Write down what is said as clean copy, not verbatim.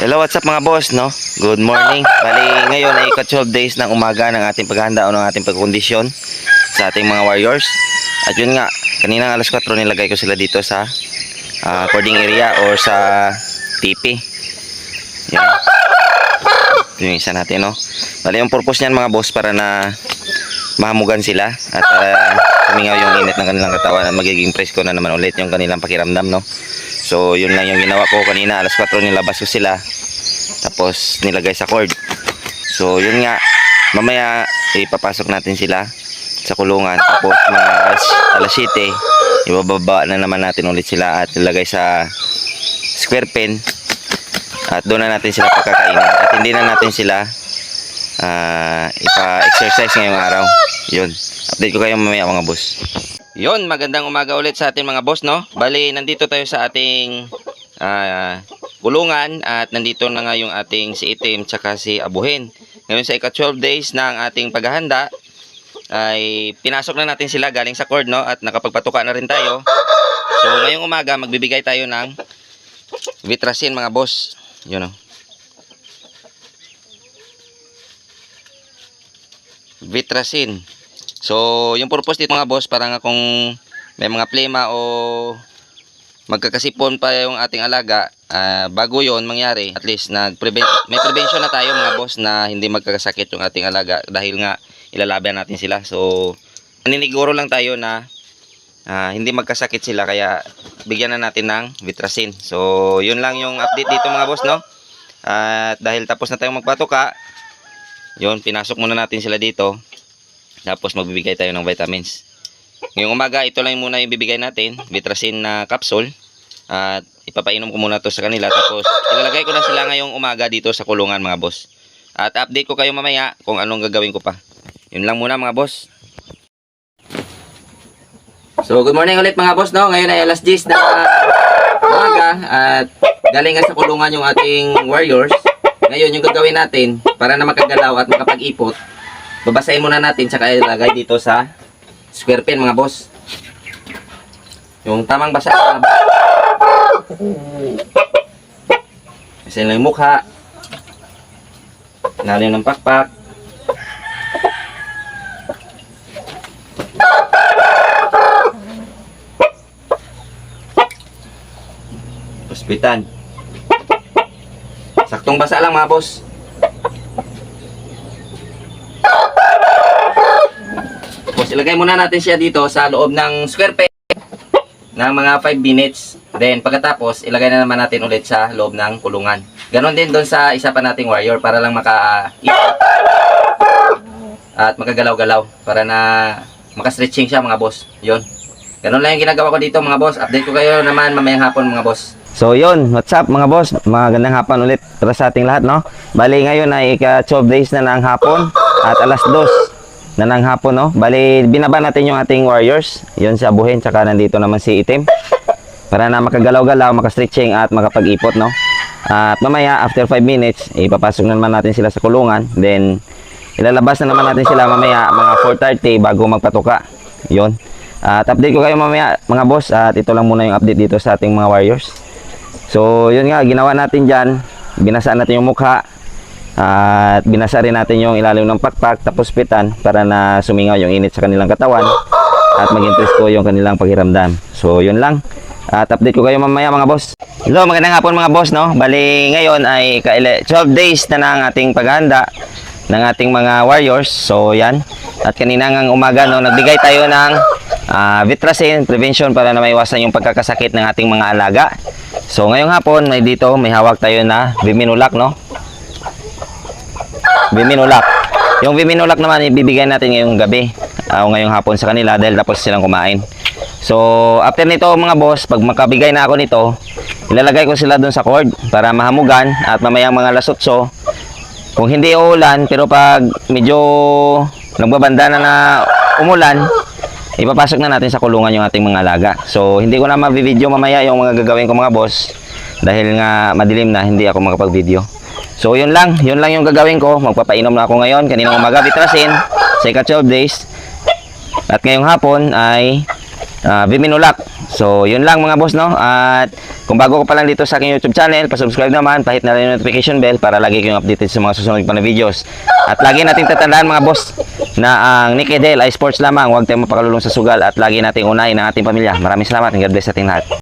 Hello, what's up mga boss, no? Good morning. Bali, ngayon ay ika-12 days ng umaga ng ating paghahanda o ng ating pagkondisyon sa ating mga warriors. At yun nga, kanina alas 4 nilagay ko sila dito sa cording area or sa TP. Yan. Ito yung isa natin, no? Bali, yung purpose niyan mga boss para na mahamugan sila at para sumingaw yung init ng kanilang katawan at magiging presko na naman ulit yung kanilang pakiramdam, no? So yun lang yung ginawa ko kanina, alas 4 nilabas ko sila tapos nilagay sa cord. So yun nga, mamaya ipapasok natin sila sa kulungan tapos mga alas 7 ibababa na naman natin ulit sila at ilagay sa square pen at doon na natin sila pagkakainin at hindi na natin sila ipa-exercise ngayong araw. Yun, update ko kayo mamaya mga boss. Yun, magandang umaga ulit sa ating mga boss, no? Bali, nandito tayo sa ating kulungan at nandito na nga yung ating si Itim tsaka si Abuhin. Ngayon sa ika-12 days ng ating paghahanda ay pinasok na natin sila galing sa cord, no? At nakapagpatuka na rin tayo. So ngayong umaga magbibigay tayo ng Vitracin mga boss. Yun, no? Vitracin. So, yung purpose dito mga boss, para nga kung may mga plema o magkakasipon pa yung ating alaga, bago yon mangyari, at least may prevention na tayo mga boss na hindi magkakasakit yung ating alaga dahil nga ilalaban natin sila. So, naniniguro lang tayo na hindi magkasakit sila kaya bigyan na natin ng Vitracin. So, yun lang yung update dito mga boss, no? At dahil tapos na tayong magpatuka, yun, pinasok muna natin sila dito. Tapos magbibigay tayo ng vitamins. Ngayong umaga, ito lang muna yung bibigay natin, Vitracin na capsule. At ipapainom ko muna to sa kanila. Tapos ilalagay ko na sila ngayong umaga dito sa kulungan mga boss. At update ko kayo mamaya kung anong gagawin ko pa. Yun lang muna mga boss. So good morning ulit mga boss, no? Ngayon ay alas 10 na umaga. At galing nga sa kulungan yung ating warriors. Ngayon yung gagawin natin para na makagalaw at makapag-ipot, babasahin muna natin tsaka ilagay dito sa square pen mga boss. Yung tamang basa mga boss. Kasi lang yung mukha. Nalin ng pakpak. Hospital. Saktong basa lang mga boss. Tapos ilagay muna natin siya dito sa loob ng square pen ng mga 5 minutes. Then pagkatapos ilagay na naman natin ulit sa loob ng kulungan. Ganon din doon sa isa pa nating warrior para lang maka-ipot at makagalaw-galaw para na maka-stretching siya mga boss. Yun. Ganon lang yung ginagawa ko dito mga boss. Update ko kayo naman mamayang hapon mga boss. So yun, what's up mga boss? Magandang hapon ulit para sa ating lahat, no? Bali ngayon ay ika-12 days na ng hapon at alas 2 na ng hapon, no? Bali binaba natin yung ating warriors. Yun si Abuhin, tsaka nandito naman si Itim. Para na makagalaw-galaw, maka-stretching at makapag-ipot, no? At mamaya after 5 minutes, ipapasok na naman natin sila sa kulungan. Then ilalabas na naman natin sila mamaya mga 4:30 bago magpatuka. Yun. At update ko kayo mamaya mga boss. At ito lang muna yung update dito sa ating mga warriors. So yun nga, ginawa natin dyan, binasaan natin yung mukha at binasa rin natin yung ilalim ng pakpak tapos pitan para na sumingaw yung init sa kanilang katawan at maging presko yung kanilang pakiramdam. So yun lang, at update ko kayo mamaya mga boss. Hello, magandang hapon mga boss, no? Bali ngayon ay 12 days na ng ating paghahanda ng ating mga warriors. So yan, at kanina ngang umaga, no, nagbigay tayo ng Vitracin prevention para na maiwasan yung pagkakasakit ng ating mga alaga. So ngayong hapon may hawak tayo na Viminulac, no? Viminulac. Yung Viminulac naman ibibigay natin ngayong gabi o ngayong hapon sa kanila dahil tapos silang kumain. So after nito mga boss, pag makabigay na ako nito, ilalagay ko sila dun sa cord para mahamugan at mamayang mga lasotso. Kung hindi uulan, pero pag medyo nagbabanda na umulan, ipapasok na natin sa kulungan yung ating mga alaga. So hindi ko na ma-video mamaya yung mga gagawin ko mga boss dahil nga madilim na, hindi ako makapag-video. So yun lang yung gagawin ko. Magpapainom na ako ngayon, kaninang umaga Vitracin sa ika-12 days. At ngayong hapon ay Biminulak. So, yun lang mga boss, no? At kung bago ka pa lang dito sa aking YouTube channel, pa-subscribe naman, pahit na rin yung notification bell para lagi kayong updated sa mga susunod pa na videos. At lagi natin tatandaan mga boss na ang Nicky Del ay sports lamang, huwag tayong mapakalulong sa sugal at lagi nating unahin ang ating pamilya. Maraming salamat and God bless sa ating lahat.